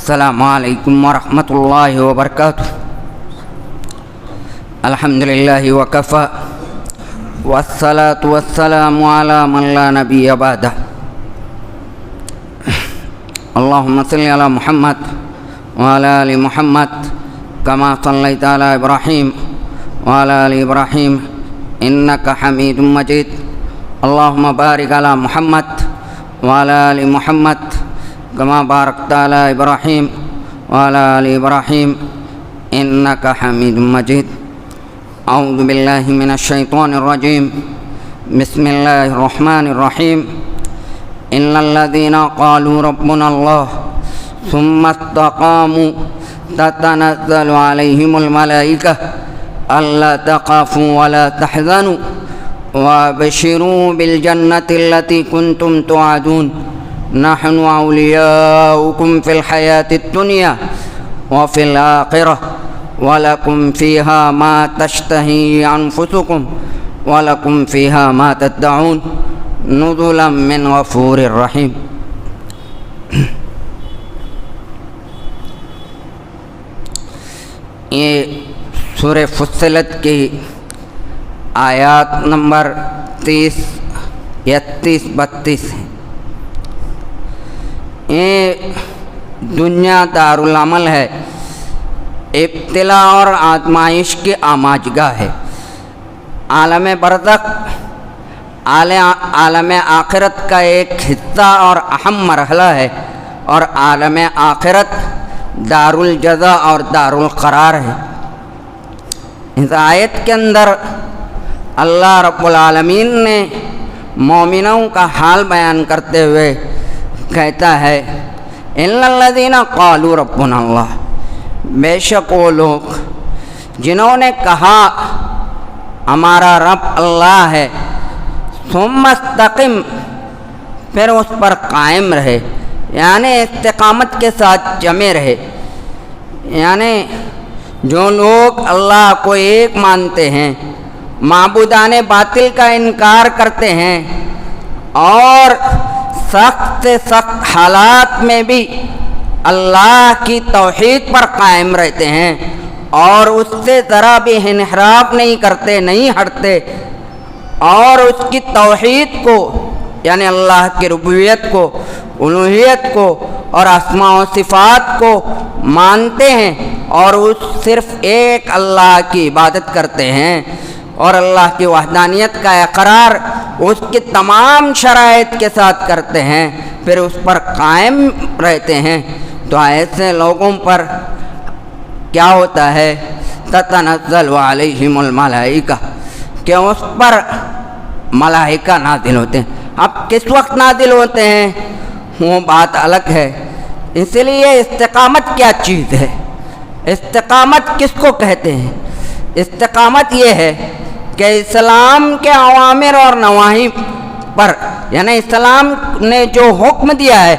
السلام علیکم ورحمۃ اللہ وبرکاتہ۔ الحمد للہ وکفی والصلاة والسلام علی من لا نبی بعدہ۔ اللہم صلی علی محمد وعلی آل محمد کما صلیت علی ابراہیم وعلی آل ابراہیم انک حمید مجید۔ اللہم بارک علی محمد وعلی آل محمد کما بارکت علی ابراہیم وعلی آل ابراہیم انک حمید مجید۔ اعوذ باللہ من الشیطان الرجیم، بسم اللہ الرحمن الرحیم۔ ان الذین قالوا ربنا اللہ ثم استقاموا تتنزل علیہم الملائکہ الا تخافوا ولا تحزنوا وابشروا بالجنة التي كنتم توعدون نحن أولياؤكم في الحياة الدنيا وفي الآخرة ولكم فيها ما تشتهي أنفسكم ولكم فيها ما تدعون نزلا من غفور رحيم۔ یہ سورہ فصلت کی آیات نمبر 30 یا 32 ہیں۔ یہ دنیا دارالعمل ہے، ابتلا اور آزمائش کی آماجگاہ ہے۔ عالم برزخ عالم آخرت کا ایک حصہ اور اہم مرحلہ ہے، اور عالم آخرت دارالجزا اور دارالقرار ہے۔ اس آیت کے اندر اللہ رب العالمین نے مومنوں کا حال بیان کرتے ہوئے کہتا ہے ان الذین قالوا ربنا اللہ، بے شک وہ لوگ جنہوں نے کہا ہمارا رب اللہ ہے، ثم استقم، پھر اس پر قائم رہے، یعنی استقامت کے ساتھ جمے رہے۔ یعنی جو لوگ اللہ کو ایک مانتے ہیں، معبودان باطل کا انکار کرتے ہیں، اور سخت سے سخت حالات میں بھی اللہ کی توحید پر قائم رہتے ہیں، اور اس سے ذرا بھی انحراف نہیں کرتے، نہیں ہٹتے، اور اس کی توحید کو یعنی اللہ کی ربوبیت کو، الوہیت کو اور اسماء و صفات کو مانتے ہیں، اور اس صرف ایک اللہ کی عبادت کرتے ہیں، اور اللہ کی وحدانیت کا اقرار اس کی تمام شرائط کے ساتھ کرتے ہیں، پھر اس پر قائم رہتے ہیں، تو ایسے لوگوں پر کیا ہوتا ہے؟ تتنزل علیہم الملائکہ، کہ اس پر ملائکہ نازل ہوتے ہیں۔ اب کس وقت نازل ہوتے ہیں وہ بات الگ ہے۔ اس لیے استقامت کیا چیز ہے؟ استقامت کس کو کہتے ہیں؟ استقامت یہ ہے کہ اسلام کے اوامر اور نواہی پر، یعنی اسلام نے جو حکم دیا ہے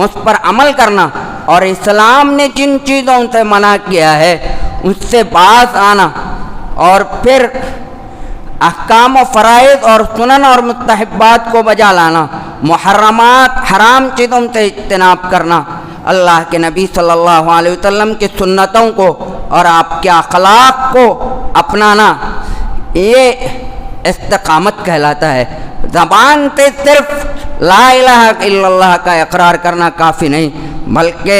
اس پر عمل کرنا، اور اسلام نے جن چیزوں سے منع کیا ہے اس سے باز آنا، اور پھر احکام و فرائض اور سنن اور مستحبات کو بجا لانا، محرمات حرام چیزوں سے اجتناب کرنا، اللہ کے نبی صلی اللہ علیہ وسلم کی سنتوں کو اور آپ کے اخلاق کو اپنانا، یہ استقامت کہلاتا ہے۔ زبان سے صرف لا الہ الا اللہ کا اقرار کرنا کافی نہیں، بلکہ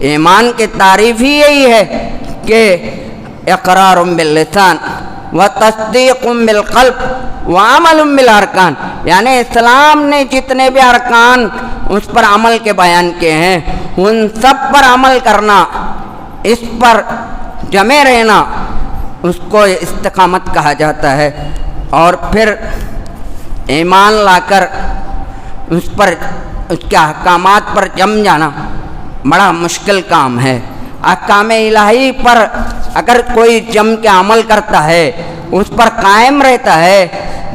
ایمان کی تعریف ہی یہی ہے کہ اقرار باللسان وتصدیق بالقلب وعمل بالارکان، یعنی اسلام نے جتنے بھی ارکان اس پر عمل کے بیان کیے ہیں ان سب پر عمل کرنا، اس پر جمے رہنا، اس کو استقامت کہا جاتا ہے۔ اور پھر ایمان لا کر اس کے احکامات پر جم جانا بڑا مشکل کام ہے۔ احکام الہی پر اگر کوئی جم کے عمل کرتا ہے، اس پر قائم رہتا ہے،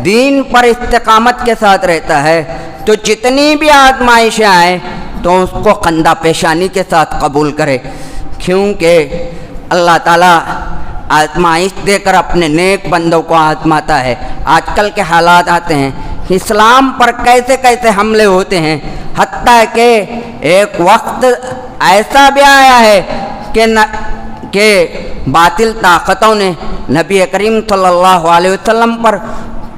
دین پر استقامت کے ساتھ رہتا ہے، تو جتنی بھی آزمائشیں آئیں تو اس کو خندہ پیشانی کے ساتھ قبول کرے، کیونکہ اللہ تعالیٰ آزمائش دے کر اپنے نیک بندوں کو آزماتا ہے۔ آج کل کے حالات آتے ہیں اسلام پر کیسے کیسے حملے ہوتے ہیں، حتیٰ کہ ایک وقت ایسا بھی آیا ہے کہ باطل طاقتوں نے نبی کریم صلی اللہ علیہ وسلم پر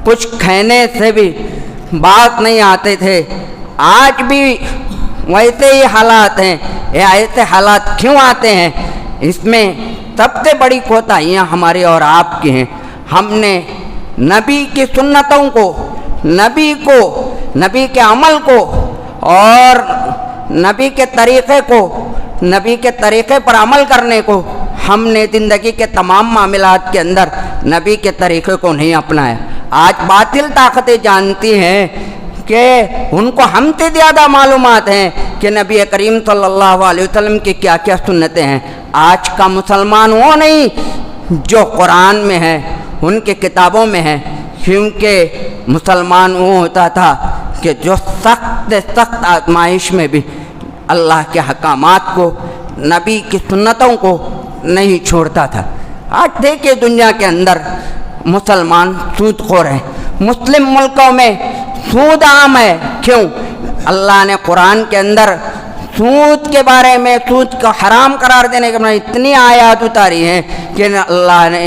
کچھ کہنے سے بھی بات نہیں آتے تھے. آج بھی ویسے ہی حالات ہیں. یہ ایسے حالات کیوں آتے ہیں؟ اس میں سب سے بڑی کوتاہیاں ہماری اور آپ کی ہیں. ہم نے نبی کی سنتوں کو، نبی کے عمل کو اور نبی کے طریقے پر عمل کرنے کو ہم نے زندگی کے تمام معاملات کے اندر نبی کے طریقے کو نہیں اپنایا. آج باطل طاقتیں جانتی ہیں کہ ان کو ہم سے زیادہ معلومات ہیں کہ نبی کریم صلی اللہ علیہ وسلم کی کیا کیا سنتیں ہیں. آج کا مسلمان وہ نہیں جو قرآن میں ہے، ان کے کتابوں میں ہے، کیونکہ مسلمان وہ ہوتا تھا کہ جو سخت آزمائش میں بھی اللہ کے احکامات کو، نبی کی سنتوں کو نہیں چھوڑتا تھا. آج دیکھیں دنیا کے اندر مسلمان سود خور ہیں. مسلم ملکوں میں سود عام ہے. کیوں؟ اللہ نے قرآن کے اندر سود کے بارے میں، سود کو حرام قرار دینے کے بارے میں اتنی آیات اتاری ہیں کہ اللہ نے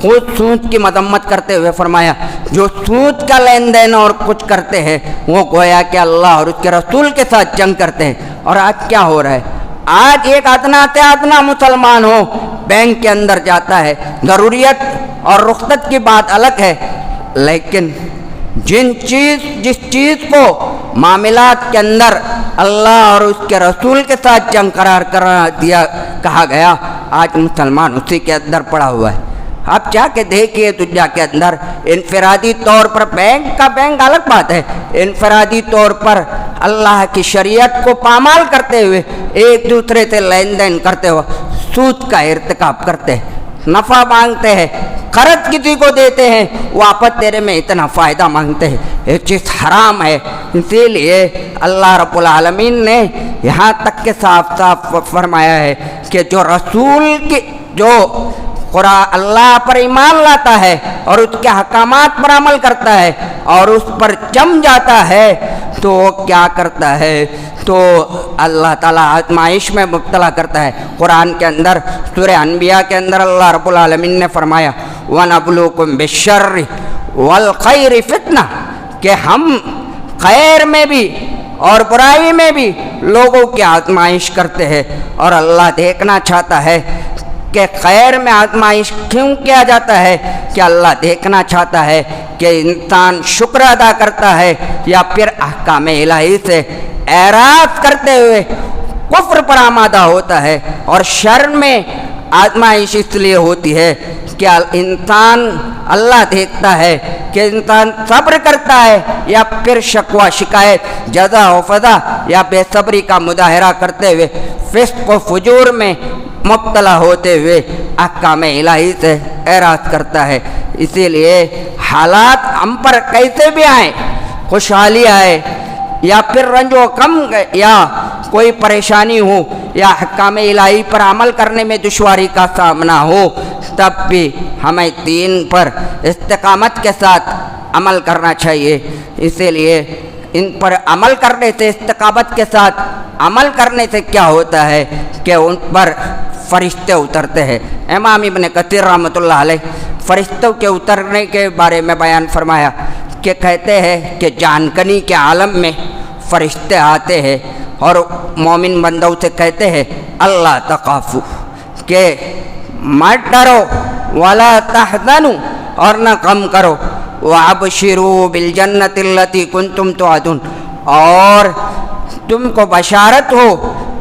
خود سود کی مذمت کرتے ہوئے فرمایا جو سود کا لین دین اور کچھ کرتے ہیں وہ گویا کہ اللہ اور اس کے رسول کے ساتھ جنگ کرتے ہیں. اور آج کیا ہو رہا ہے؟ آج ایک ادنا سے ادنا مسلمان ہو بینک کے اندر جاتا ہے. ضروریت اور رخصت کی بات الگ ہے، لیکن جس چیز کو معاملات کے اندر اللہ اور اس کے رسول کے ساتھ جنگ قرار کہا گیا، آج مسلمان اسی کے اندر پڑا ہوا ہے. آپ جا کے دیکھیے دنیا کے اندر انفرادی طور پر بینک الگ بات ہے، انفرادی طور پر اللہ کی شریعت کو پامال کرتے ہوئے ایک دوسرے سے لین دین کرتے ہوئے سود کا ارتکاب کرتے ہیں، نفع مانگتے ہیں، قرض کسی کو دیتے ہیں، واپس تیرے میں اتنا فائدہ مانگتے ہیں. یہ چیز حرام ہے. اسی لیے اللہ رب العالمین نے یہاں تک کہ صاف صاف فرمایا ہے کہ جو قرآن اللہ پر ایمان لاتا ہے اور اس کے احکامات پر عمل کرتا ہے اور اس پر جم جاتا ہے تو وہ کیا کرتا ہے؟ تو اللہ تعالیٰ آزمائش میں مبتلا کرتا ہے. قرآن کے اندر سورہ انبیاء کے اندر اللہ رب العالمین نے فرمایا وَنَبْلُوكُمْ بِالشَّرِّ وَالْخَيْرِ فِتْنَةً کہ ہم خیر میں بھی اور برائی میں بھی لوگوں کی آزمائش کرتے ہیں. اور اللہ دیکھنا چاہتا ہے کہ خیر میں آزمائش کیوں کیا جاتا ہے؟ کہ اللہ دیکھنا چاہتا ہے کہ انسان شکر ادا کرتا ہے یا پھر احکام الہی سے اعراض کرتے ہوئے کفر پر آمادہ ہوتا ہے. اور شر میں آزمائش اس لیے ہوتی ہے کہ انسان اللہ دیکھتا ہے کہ انسان صبر کرتا ہے یا پھر شکوہ شکایت، جزا و فضا یا بے صبری کا مظاہرہ کرتے ہوئے فسق و فجور میں مبتلا ہوتے ہوئے احکام الہی سے اعراض کرتا ہے. اسی لیے حالات ہم پر کیسے بھی آئیں، خوشحالی آئے یا پھر رنج و غم یا کوئی پریشانی ہو یا احکام الہی پر عمل کرنے میں دشواری کا سامنا ہو، تب بھی ہمیں دین پر استقامت کے ساتھ عمل کرنا چاہیے. اسی لیے ان پر عمل کرنے سے، استقامت کے ساتھ عمل کرنے سے کیا ہوتا ہے کہ ان پر فرشتے اترتے ہیں. امام ابن کثیر رحمۃ اللہ علیہ فرشتوں کے اترنے کے بارے میں بیان فرمایا کہ کہتے ہیں کہ جانکنی کے عالم میں فرشتے آتے ہیں اور مومن بندوں سے کہتے ہیں اللہ تخافو کہ مت ڈرو ولا تحزنوا اور نہ غم کرو وابشروا بالجنۃ التی کنتم توعدون اور تم کو بشارت ہو،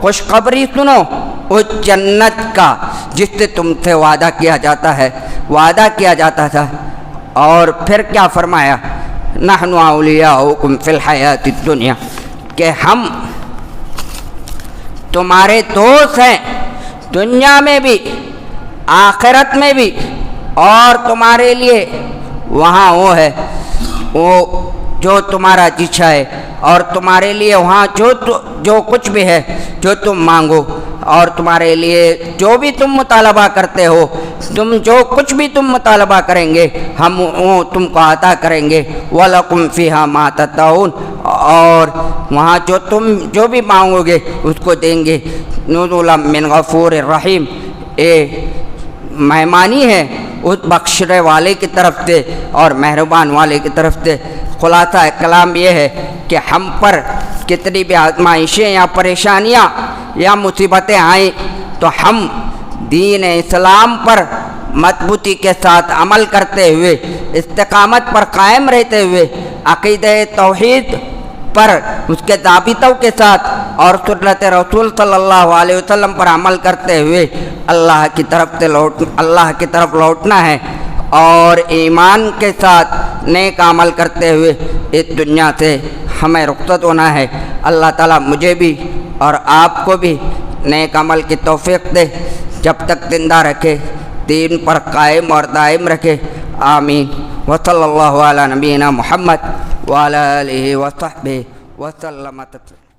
خوشخبری سنو اس جنت کا جس سے تم سے وعدہ کیا جاتا تھا. اور پھر کیا فرمایا نحن اولیاؤکم فی الحیات الدنیا کہ ہم تمہارے دوست ہیں دنیا میں بھی آخرت میں بھی، اور تمہارے لیے وہاں وہ ہے وہ جو تمہارا جچھا ہے، اور تمہارے لیے وہاں جو کچھ بھی ہے جو تم مانگو، اور تمہارے لیے جو بھی تم مطالبہ کرتے ہو، جو کچھ بھی تم مطالبہ کریں گے ہم وہ تم کو عطا کریں گے۔ وَلَكُمْ فِيهَا مَا تَدَّعُونَ، اور وہاں جو بھی مانگو گے اس کو دیں گے۔ نُزُلًا مِّن غَفُورٍ رَحِيمٍ، مہمانی ہے اس بخشنے والے کی طرف سے اور مہربان والے کی طرف سے۔ خلاصہ کلام یہ ہے کہ ہم پر کتنی بھی آزمائشیں یا پریشانیاں یا مصیبتیں آئیں تو ہم دین اسلام پر مضبوطی کے ساتھ عمل کرتے ہوئے، استقامت پر قائم رہتے ہوئے، عقیدہ توحید پر اس کے ضابطوں کے ساتھ اور سنت رسول صلی اللہ علیہ وسلم پر عمل کرتے ہوئے اللہ کی طرف لوٹنا ہے، اور ایمان کے ساتھ نیک عمل کرتے ہوئے اس دنیا سے ہمیں رخصت ہونا ہے۔ اللہ تعالیٰ مجھے بھی اور آپ کو بھی نیک عمل کی توفیق دے، جب تک زندہ رکھے، دین پر قائم اور دائم رکھے، آمین۔ وصلی اللہ علی نبینا محمد وعلی آلہ وصحبہ وسلم تسلیما۔